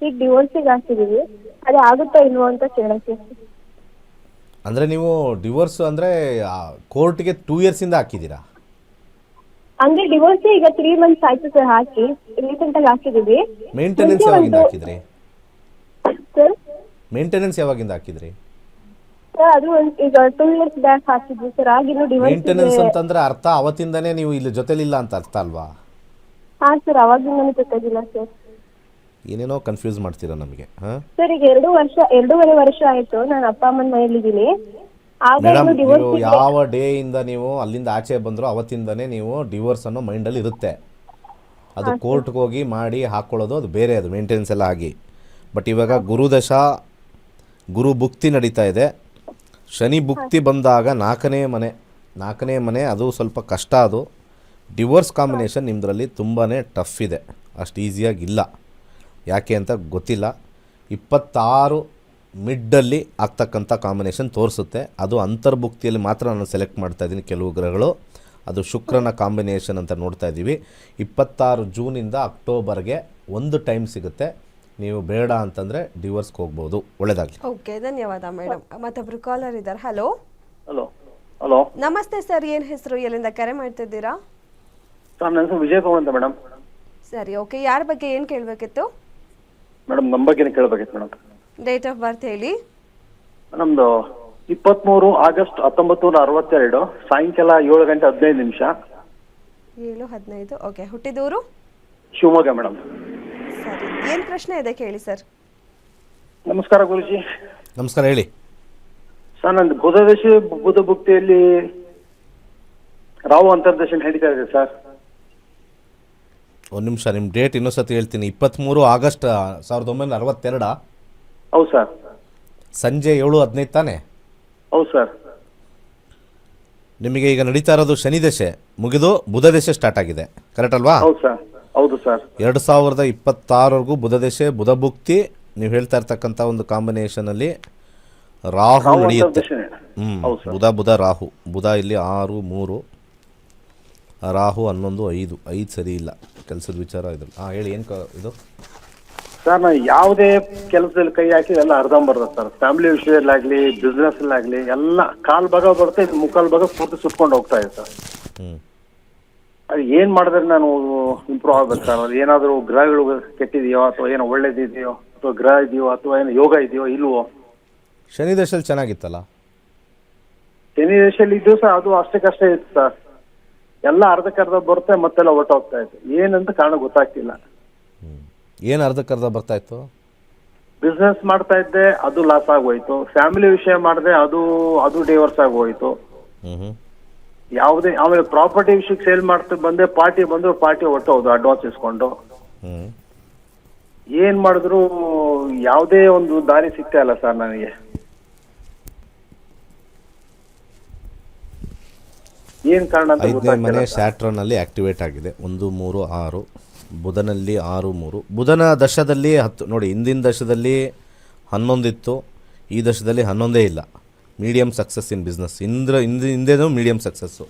ಈಗ ಡಿವೋರ್ಸಿಗೆ ಹಾಕಿದೀವಿ, ಅದು ಆಗುತ್ತಾ ಇಲ್ವೋ ಅಂತ ಕೇಳಕ್ಕೆ.
ಅಂದರೆ ನೀವು ಡಿವೋರ್ಸ್ ಅಂದರೆ ಕೋರ್ಟ್ಗೆ 2 ಇಯರ್ಸಿಂದ ಹಾಕಿದ್ದೀರಾ?
ಹಂಗೆ ಡಿವೋರ್ಸ್ ಈಗ 3 ಮಂತ್ಸ್ ಆಯ್ತು ಸರ್ ಹಾಕಿ, ರೀಸೆಂಟ್ ಆಗಿ ಹಾಕಿದೀವಿ.
ಮೇಂಟೆನೆನ್ಸ್ ಯಾವಾಗಿಂದ ಹಾಕಿದ್ರಿ?
ಸರ್,
ಮೇಂಟೆನೆನ್ಸ್ ಯಾವಾಗಿಂದ ಹಾಕಿದ್ರಿ?
ಸರ್, ಅದು ಈಗ 2 ಇಯರ್ಸ್ ಬ್ಯಾಕ್ ಹಾಕಿದ್ವಿ ಸರ್. ಆಗಿನ್ನು ಡಿವೋರ್ಸ್.
ಮೇಂಟೆನೆನ್ಸ್ ಅಂತಂದ್ರೆ ಅರ್ಥ ಅವತ್ತಿಂದನೇ ನೀವು ಇಲ್ಲಿ ಜೊತೆಲಿಲ್ಲ ಅಂತ ಅರ್ಥ ಅಲ್ವಾ?
ಹಾ ಸರ್, ಅವಾಗಿಂದನೂ ಜೊತೆಗಿಲ್ಲ ಸರ್.
ಏನೇನೋ ಕನ್ಫ್ಯೂಸ್ ಮಾಡ್ತೀರಾ ನಮಗೆ.
ಸರ್, ಈಗ 2.5 ವರ್ಷ ಆಯ್ತು ನಾನು ಅಪ್ಪ ಅಮ್ಮನ ಮನೆಯಲ್ಲಿದ್ದೀನಿ.
ಮೇಡಮ್, ನೀವು ಯಾವ ಡೇ ಇಂದ ನೀವು ಅಲ್ಲಿಂದ ಆಚೆ ಬಂದ್ರು ಅವತ್ತಿಂದನೇ ನೀವು ಡಿವೋರ್ಸ್ ಅನ್ನೋ ಮೈಂಡಲ್ಲಿ ಇರುತ್ತೆ. ಅದು ಕೋರ್ಟ್ಗೆ ಹೋಗಿ ಮಾಡಿ ಹಾಕ್ಕೊಳ್ಳೋದು ಅದು ಬೇರೆ, ಅದು ಮೇಂಟೆನೆನ್ಸ್ ಎಲ್ಲ ಆಗಿ. ಬಟ್ ಇವಾಗ ಗುರುದಶ, ಗುರು ಭುಕ್ತಿ ನಡೀತಾ ಇದೆ. ಶನಿ ಭುಕ್ತಿ ಬಂದಾಗ 4ನೇ ಮನೆ ಅದು ಸ್ವಲ್ಪ ಕಷ್ಟ. ಅದು ಡಿವೋರ್ಸ್ ಕಾಂಬಿನೇಷನ್ ನಿಮ್ಮದ್ರಲ್ಲಿ ತುಂಬಾ ಟಫ್ ಇದೆ, ಅಷ್ಟು ಈಸಿಯಾಗಿಲ್ಲ. ಯಾಕೆ ಅಂತ ಗೊತ್ತಿಲ್ಲ. 26 ಮಿಡ್ಡಲ್ಲಿ ಆಗ್ತಕ್ಕಂಥ ಕಾಂಬಿನೇಷನ್ ತೋರಿಸುತ್ತೆ. ಅದು ಅಂತರ್ಭುಕ್ತಿಯಲ್ಲಿ ಮಾತ್ರ ನಾನು ಸೆಲೆಕ್ಟ್ ಮಾಡ್ತಾ ಇದ್ದೀನಿ. ಕೆಲವು ಗ್ರಹಗಳು ಅದು ಶುಕ್ರನ ಕಾಂಬಿನೇಷನ್ ಅಂತ ನೋಡ್ತಾ ಇದ್ದೀವಿ. 26 ಜೂನಿಂದ ಅಕ್ಟೋಬರ್ಗೆ ಒಂದು ಟೈಮ್ ಸಿಗುತ್ತೆ. ನೀವು ಬೇಡ ಅಂತಂದರೆ ಡಿವೋರ್ಸ್ಗೆ ಹೋಗ್ಬೋದು. ಒಳ್ಳೆಯದಾಗಲಿ.
ಓಕೆ, ಧನ್ಯವಾದ ಮೇಡಮ್. ಮತ್ತೊಬ್ರು ಕಾಲರ್ ಇದ್ದಾರೆ. ಹಲೋ.
ಹಲೋ,
ನಮಸ್ತೆ ಸರ್, ಏನು ಹೆಸರು, ಎಲ್ಲಿಂದ ಕರೆ ಮಾಡ್ತಿದ್ದೀರಾ?
ಸರ್, ನನ್ನ ಹೆಸರು ವಿಜಯ್ ಕುಮಾರ್ ಅಂತ ಮೇಡಮ್.
ಸರಿ, ಓಕೆ. ಯಾರ ಬಗ್ಗೆ ಏನು ಕೇಳಬೇಕಿತ್ತು?
ಮೇಡಮ್, ನಮ್ಮ ಬಗ್ಗೆ ಕೇಳಬೇಕಿತ್ತು ಮೇಡಮ್.
ಡೇಟ್ ಆಫ್ ಬರ್ತ್ ಹೇಳಿ.
ನಮ್ದು 23 ಆಗಸ್ಟ್ 1962 ಸಾಯಂಕಾಲ 7:15.
7:15. ಓಕೆ. ಹುಟ್ಟಿದೂರು?
ಶಿವಮೊಗ್ಗ ಮೇಡಮ್.
ಸರಿ, ಏನು ಪ್ರಶ್ನೆ ಇದೆ ಕೇಳಿ ಸರ್.
ನಮಸ್ಕಾರ ಗುರುಜಿ.
ನಮಸ್ಕಾರ, ಹೇಳಿ.
ಸರ್, ನಂದು ಬುಧ ಭುಕ್ತಿಯಲ್ಲಿ ರಾಹು ಅಂತರ್ದಶ ನಡೀತಾ ಇದೆ ಸರ್.
ಒಂದು ನಿಮಿಷ, ನಿಮ್ಮ ಡೇಟ್ ಇನ್ನೊಂದು ಸತಿ ಹೇಳ್ತೀನಿ. 23 ಆಗಸ್ಟ್ 1962.
ಹೌದು ಸರ್.
ಸಂಜೆ 7:15 ತಾನೆ?
ಹೌದು ಸರ್.
ನಿಮಗೆ ಈಗ ನಡೀತಾ ಇರೋದು ಶನಿ ದಶೆ ಮುಗಿದು ಬುಧ ದಶೆ ಸ್ಟಾರ್ಟ್ ಆಗಿದೆ, ಕರೆಕ್ಟ್ ಅಲ್ವಾ?
ಹೌದು ಸರ್. ಹೌದು ಸರ್.
2026 ಬುಧ ದಶೆ, ಬುಧ ಭುಕ್ತಿ. ನೀವು ಹೇಳ್ತಾ ಇರ್ತಕ್ಕಂಥ ಒಂದು ಕಾಂಬಿನೇಷನಲ್ಲಿ ರಾಹು ನಡೆಯುತ್ತೆ. ಬುಧ ಬುಧ ರಾಹು. ಬುಧ ಇಲ್ಲಿ 6, 3, ರಾಹು 11, 5 ಸರಿ ಇಲ್ಲ ಕೆಲಸದ ವಿಚಾರ ಇದು. ಹೇಳಿ ಏನು ಇದು
ಸರ್? ನಾನು ಯಾವುದೇ ಕೆಲಸದಲ್ಲಿ ಕೈ ಹಾಕಿ ಎಲ್ಲ ಅರ್ಧಂಬರ್ಧ ಸರ್. ಫ್ಯಾಮಿಲಿ ವಿಷಯದಲ್ಲಾಗಲಿ, ಬಿಸ್ನೆಸ್ಲಾಗಲಿ ಎಲ್ಲ ಕಾಲ್ ಭಾಗ ಬರುತ್ತೆ, ಮುಕ್ಕಾಲು ಭಾಗ ಪೂರ್ತಿ ಸುಟ್ಕೊಂಡು ಹೋಗ್ತಾ ಇದೆ ಸರ್. ಅದು ಏನು ಮಾಡಿದ್ರೆ ನಾನು ಇಂಪ್ರೂವ್ ಆಗ್ಬೇಕು ಸರ್? ಅದು ಏನಾದರೂ ಗ್ರಹಗಳು ಕೆಟ್ಟಿದೆಯೋ ಅಥವಾ ಏನೋ ಒಳ್ಳೇದಿದೆಯೋ ಅಥವಾ ಗ್ರಹ ಇದೆಯೋ ಅಥವಾ ಏನೋ ಯೋಗ ಇದೆಯೋ ಇಲ್ವೋ?
ಶನಿ ದಶೆಯಲ್ಲಿ ಚೆನ್ನಾಗಿತ್ತಲ್ಲ?
ಶನಿ ದಶೆಯಲ್ಲಿ ಇದ್ದು ಸರ್, ಅದು ಅಷ್ಟಕ್ಕಷ್ಟೇ ಇತ್ತು ಸರ್. ಎಲ್ಲ ಅರ್ಧಕ್ಕರ್ಧ ಬರುತ್ತೆ, ಮತ್ತೆಲ್ಲ ಹೊರಟೋಗ್ತಾ ಇತ್ತು. ಏನಂತ ಕಾರಣ ಗೊತ್ತಾಗ್ತಿಲ್ಲ.
ಏನು ಅರ್ಧಕ್ಕರ್ಧ ಬರ್ತಾ ಇತ್ತು?
ಬಿಸ್ನೆಸ್ ಮಾಡ್ತಾ ಇದ್ದೆ, ಅದು ಲಾಸ್ ಆಗೋಯ್ತು. ಫ್ಯಾಮಿಲಿ ವಿಷಯ ಮಾಡಿದೆ, ಅದು ಡೈವರ್ಸ್ ಆಗೋಯ್ತು. ಯಾವುದೇ ಆಮೇಲೆ ಪ್ರಾಪರ್ಟಿ ವಿಷಯಕ್ಕೆ ಸೇಲ್ ಮಾಡ್ತಾ ಬಂದೆ, ಪಾರ್ಟಿ ಬಂದ್ರು, ಪಾರ್ಟಿ ಹೊರಟೋದು ಅಡ್ವಾನ್ಸ್ ಇಸ್ಕೊಂಡು. ಏನ್ ಮಾಡಿದ್ರು ಯಾವುದೇ ಒಂದು ದಾರಿ ಸಿಗ್ತಾ ಇಲ್ಲ ಸರ್ ನನಗೆ. ಏನ್ ಕಾರಣ ಅಂತ
5ನೇ ಮನೆ ಸ್ಯಾಟ್ರನ್ ಅಲ್ಲಿ ಆಕ್ಟಿವೇಟ್ ಆಗಿದೆ. 1, 3, 6. ಬುಧನಲ್ಲಿ 6, 3. ಬುಧನ ದಶದಲ್ಲಿ 10 ನೋಡಿ. ಹಿಂದಿನ ದಶದಲ್ಲಿ 11 ಇತ್ತು, ಈ ದಶದಲ್ಲಿ 11 ಇಲ್ಲ. Medium success in business. ಹಿಂದೇನು ಮೀಡಿಯಂ ಸಕ್ಸಸ್ಸು.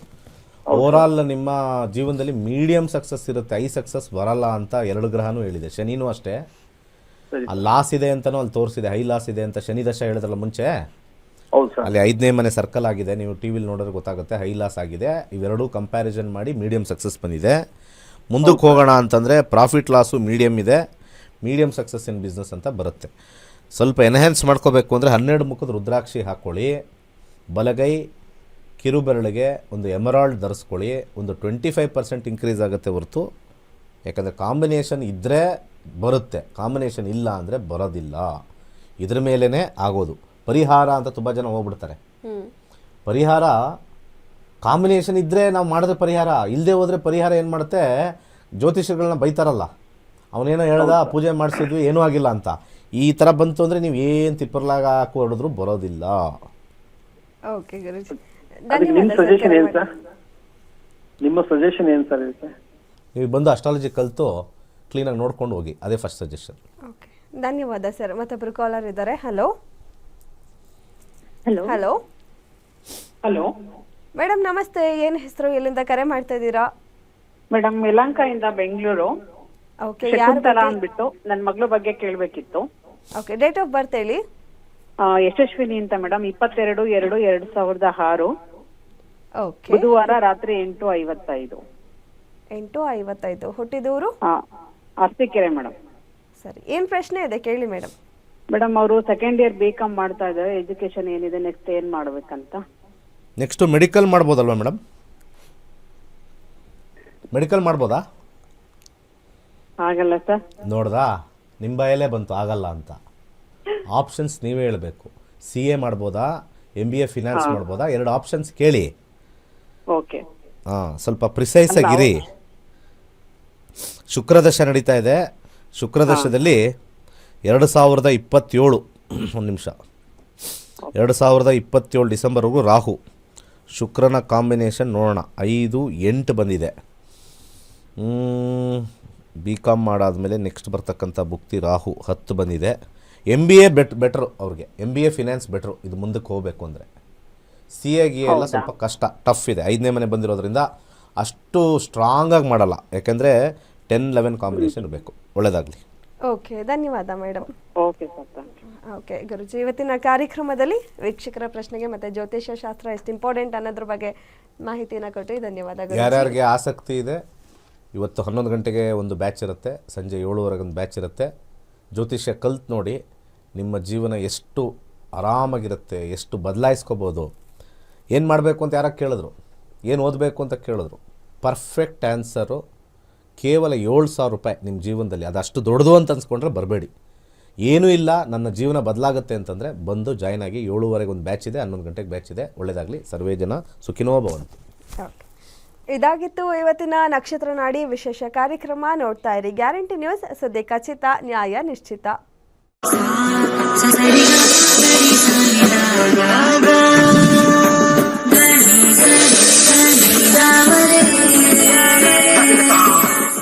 ಓವರಾಲ್ ನಿಮ್ಮ ಜೀವನದಲ್ಲಿ ಮೀಡಿಯಂ ಸಕ್ಸಸ್ ಇರುತ್ತೆ, ಹೈ ಸಕ್ಸಸ್ ಬರಲ್ಲ ಅಂತ 2 ಗ್ರಹನೂ ಹೇಳಿದೆ. ಶನಿನೂ ಅಷ್ಟೇ, ಅಲ್ಲಿ ಲಾಸ್ ಇದೆ ಅಂತಲೂ ಅಲ್ಲಿ ತೋರಿಸಿದೆ, ಹೈ ಲಾಸ್ ಇದೆ ಅಂತ. ಶನಿ ದಶ ಹೇಳಿದ್ರಲ್ಲ ಮುಂಚೆ, ಅಲ್ಲಿ 5ನೇ ಮನೆ ಸರ್ಕಲ್ ಆಗಿದೆ. ನೀವು ಟಿ ವಿಲಿ ನೋಡಿದ್ರೆ ಗೊತ್ತಾಗುತ್ತೆ, ಹೈ ಲಾಸ್ ಆಗಿದೆ. ಇವೆರಡೂ ಕಂಪ್ಯಾರಿಸನ್ ಮಾಡಿ ಮೀಡಿಯಂ ಸಕ್ಸಸ್ ಬಂದಿದೆ. ಮುಂದಕ್ಕೆ ಹೋಗೋಣ ಅಂತಂದರೆ ಪ್ರಾಫಿಟ್ ಲಾಸು ಮೀಡಿಯಮ್ ಇದೆ, ಮೀಡಿಯಂ ಸಕ್ಸಸ್ ಇನ್ ಬಿಸ್ನೆಸ್ ಅಂತ ಬರುತ್ತೆ. ಸ್ವಲ್ಪ ಎನ್ಹ್ಯಾನ್ಸ್ ಮಾಡ್ಕೋಬೇಕು ಅಂದರೆ 12 ಮುಖದ ರುದ್ರಾಕ್ಷಿ ಹಾಕ್ಕೊಳ್ಳಿ. ಬಲಗೈ ಕಿರುಬೆರಳಿಗೆ ಒಂದು ಎಮರಾಲ್ಡ್ ಧರಿಸ್ಕೊಳ್ಳಿ. ಒಂದು 25% ಇನ್ಕ್ರೀಸ್ ಆಗುತ್ತೆ ಹೊರತು, ಯಾಕಂದರೆ ಕಾಂಬಿನೇಷನ್ ಇದ್ದರೆ ಬರುತ್ತೆ, ಕಾಂಬಿನೇಷನ್ ಇಲ್ಲ ಅಂದರೆ ಬರೋದಿಲ್ಲ. ಇದ್ರ ಮೇಲೇ ಆಗೋದು. ಪರಿಹಾರ ಅಂತ ತುಂಬ ಜನ ಹೋಗ್ಬಿಡ್ತಾರೆ. ಪರಿಹಾರ ಕಾಂಬಿನೇಷನ್ ಇದ್ದರೆ ನಾವು ಮಾಡಿದ್ರೆ ಪರಿಹಾರ, ಇಲ್ಲದೆ ಹೋದರೆ ಪರಿಹಾರ ಏನು ಮಾಡುತ್ತೆ, ಜ್ಯೋತಿಷಗಳನ್ನ ಬೈತಾರಲ್ಲ, ಅವನೇನೋ ಹೇಳ್ದ, ಪೂಜೆ ಮಾಡಿಸಿದ್ವಿ, ಏನೂ ಆಗಿಲ್ಲ ಅಂತ. ಈ ಥರ ಬಂತು ಅಂದರೆ ನೀವು ಏನು ತಿಪ್ಪರ್ಲಾಗ ಹಾಕಿ ಹೊಡೆದ್ರು ಬರೋದಿಲ್ಲ.
ಓಕೆ ಗುರುಜಿ,
ನಿಮ್ಮ ಸಜೆಷನ್ ಏನು ಸರ್? ನಿಮ್ಮ ಸಜೆಷನ್ ಏನು ಸರ್ ಇದಕ್ಕೆ?
ನೀವು ಬಂದು ಅಸ್ಟ್ರಾಲಜಿ ಕಲಿತು ಕ್ಲೀನಾಗಿ ನೋಡ್ಕೊಂಡು ಹೋಗಿ, ಅದೇ ಫಸ್ಟ್ ಸಜೆಷನ್.
ಓಕೆ, ಧನ್ಯವಾದ ಸರ್. ಮತ್ತೊಬ್ಬರು ಕಾಲರ್ ಇದ್ದಾರೆ. Hello
hello
hello
hello
madam ನಮಸ್ತೆ. ಏನು ಹೆಸರು, ಎಲ್ಲಿಂದ ಕರೆ ಮಾಡ್ತಾ ಇದ್ದೀರಾ?
ಮೇಡಮ್, ಯಲಹಂಕದಿಂದ ಬೆಂಗಳೂರು.
ಓಕೆ,
ಶಕುಂತಲಾ ಅಂದ್ಬಿಟ್ಟು ನನ್ನ ಮಗಳ ಬಗ್ಗೆ ಕೇಳಬೇಕಿತ್ತು.
ಓಕೆ, ಡೇಟ್ ಆಫ್ ಬರ್ತ್ ಹೇಳಿ.
ಯಶಸ್ವಿನಿ ಅಂತ ಮೇಡಮ್, 22/2/2006.
ಓಕೆ,
ಬುಧವಾರ ರಾತ್ರಿ 8:55.
8:55. ಹುಟ್ಟಿದೂರು?
ಅರಸೀಕೆರೆ ಮೇಡಮ್.
ಸರಿ, ಏನು ಪ್ರಶ್ನೆ ಇದೆ ಕೇಳಿ ಮೇಡಮ್.
ಮೇಡಮ್, ಅವರು ಸೆಕೆಂಡ್ ಇಯರ್ B.Com ಮಾಡ್ತಾ ಇದ್ದಾರೆ. ಎಜುಕೇಶನ್ ಏನಿದೆ, ನೆಕ್ಸ್ಟ್ ಏನ್ ಮಾಡ್ಬೇಕಂತ.
ನೆಕ್ಸ್ಟು ಮೆಡಿಕಲ್ ಮಾಡ್ಬೋದಲ್ವ ಮೇಡಮ್? ಮೆಡಿಕಲ್ ಮಾಡ್ಬೋದಾ?
ಆಗಲ್ಲ ಸರ್.
ನೋಡ್ದಾ, ನಿಮ್ಮ ಬಾಯಲ್ಲೇ ಬಂತು ಆಗಲ್ಲ ಅಂತ. ಆಪ್ಷನ್ಸ್ ನೀವೇ ಹೇಳಬೇಕು. CA ಮಾಡ್ಬೋದಾ, MBA ಫಿನಾನ್ಸ್ ಮಾಡ್ಬೋದಾ, 2 ಆಪ್ಷನ್ಸ್ ಕೇಳಿ.
ಓಕೆ,
ಸ್ವಲ್ಪ ಪ್ರಿಸೈಸ್ ಆಗಿರಿ. ಶುಕ್ರದಶ ನಡೀತಾ ಇದೆ. ಶುಕ್ರದಶದಲ್ಲಿ 2027 ಒಂದು ನಿಮಿಷ, 2027 ಡಿಸೆಂಬರ್ವರೆಗೂ ರಾಹು ಶುಕ್ರನ ಕಾಂಬಿನೇಷನ್ ನೋಡೋಣ. 5, 8 ಬಂದಿದೆ. B.Com ಮಾಡಾದಮೇಲೆ ನೆಕ್ಸ್ಟ್ ಬರ್ತಕ್ಕಂಥ ಭುಕ್ತಿ ರಾಹು 10 ಬಂದಿದೆ. MBA ಬೆಟ್ರು ಅವ್ರಿಗೆ, MBA ಫಿನಾನ್ಸ್ ಬೆಟ್ರು ಇದು ಮುಂದಕ್ಕೆ ಹೋಗಬೇಕು ಅಂದರೆ. CA ಎಲ್ಲ ಸ್ವಲ್ಪ ಕಷ್ಟ, ಟಫ್ ಇದೆ. 5ನೇ ಮನೆ ಬಂದಿರೋದ್ರಿಂದ ಅಷ್ಟು ಸ್ಟ್ರಾಂಗಾಗಿ ಮಾಡಲ್ಲ, ಯಾಕೆಂದರೆ 10-11 ಕಾಂಬಿನೇಷನ್ ಇರಬೇಕು. ಒಳ್ಳೆಯದಾಗಲಿ.
ಓಕೆ, ಧನ್ಯವಾದ madam.
Okay sir, thank you.
Okay Guruji, ಇವತ್ತಿನ ಕಾರ್ಯಕ್ರಮದಲ್ಲಿ ವೀಕ್ಷಕರ ಪ್ರಶ್ನೆಗೆ ಮತ್ತು ಜ್ಯೋತಿಷ್ಯ ಶಾಸ್ತ್ರ ಎಷ್ಟು ಇಂಪಾರ್ಟೆಂಟ್ ಅನ್ನೋದ್ರ ಬಗ್ಗೆ ಮಾಹಿತಿಯನ್ನು ಕೊಟ್ಟು ಧನ್ಯವಾದಗಳು.
ಯಾರ್ಯಾರಿಗೆ ಆಸಕ್ತಿ ಇದೆ, ಇವತ್ತು 11 ಗಂಟೆಗೆ ಒಂದು ಬ್ಯಾಚ್ ಇರುತ್ತೆ, ಸಂಜೆ 7:00ವರೆಗೆ ಒಂದು ಬ್ಯಾಚ್ ಇರುತ್ತೆ. ಜ್ಯೋತಿಷ್ಯ ಕಲ್ತು ನೋಡಿ, ನಿಮ್ಮ ಜೀವನ ಎಷ್ಟು ಆರಾಮಾಗಿರುತ್ತೆ, ಎಷ್ಟು ಬದಲಾಯಿಸ್ಕೋಬೋದು. ಏನು ಮಾಡಬೇಕು ಅಂತ ಯಾರಾಗ ಕೇಳಿದ್ರು, ಏನು ಓದಬೇಕು ಅಂತ ಕೇಳಿದ್ರು, ಪರ್ಫೆಕ್ಟ್ ಆನ್ಸರು ಕೇವಲ 7,000 ರೂಪಾಯಿ ನಿಮ್ಮ ಜೀವನದಲ್ಲಿ. ಅದಷ್ಟು ದೊಡ್ಡದು ಅಂತ ಅನ್ಸ್ಕೊಂಡ್ರೆ ಬರಬೇಡಿ. ಏನೂ ಇಲ್ಲ, ನನ್ನ ಜೀವನ ಬದಲಾಗುತ್ತೆ ಅಂತಂದರೆ ಬಂದು ಜಾಯ್ನ್ ಆಗಿ. 7:00ವರೆಗೆ ಒಂದು ಬ್ಯಾಚ್ ಇದೆ, 11 ಗಂಟೆಗೆ ಬ್ಯಾಚ್ ಇದೆ. ಒಳ್ಳೆಯದಾಗಲಿ. ಸರ್ವೇ ಜನ ಸುಖಿನೋ ಭವಂತು.
ಓಕೆ, ಇದಾಗಿತ್ತು ಇವತ್ತಿನ ನಕ್ಷತ್ರ ನಾಡಿ ವಿಶೇಷ ಕಾರ್ಯಕ್ರಮ. ನೋಡ್ತಾ ಇರಿ ಗ್ಯಾರಂಟಿ ನ್ಯೂಸ್. ಸದ್ಯ ಖಚಿತ, ನ್ಯಾಯ ನಿಶ್ಚಿತ.
ಸರಿಗ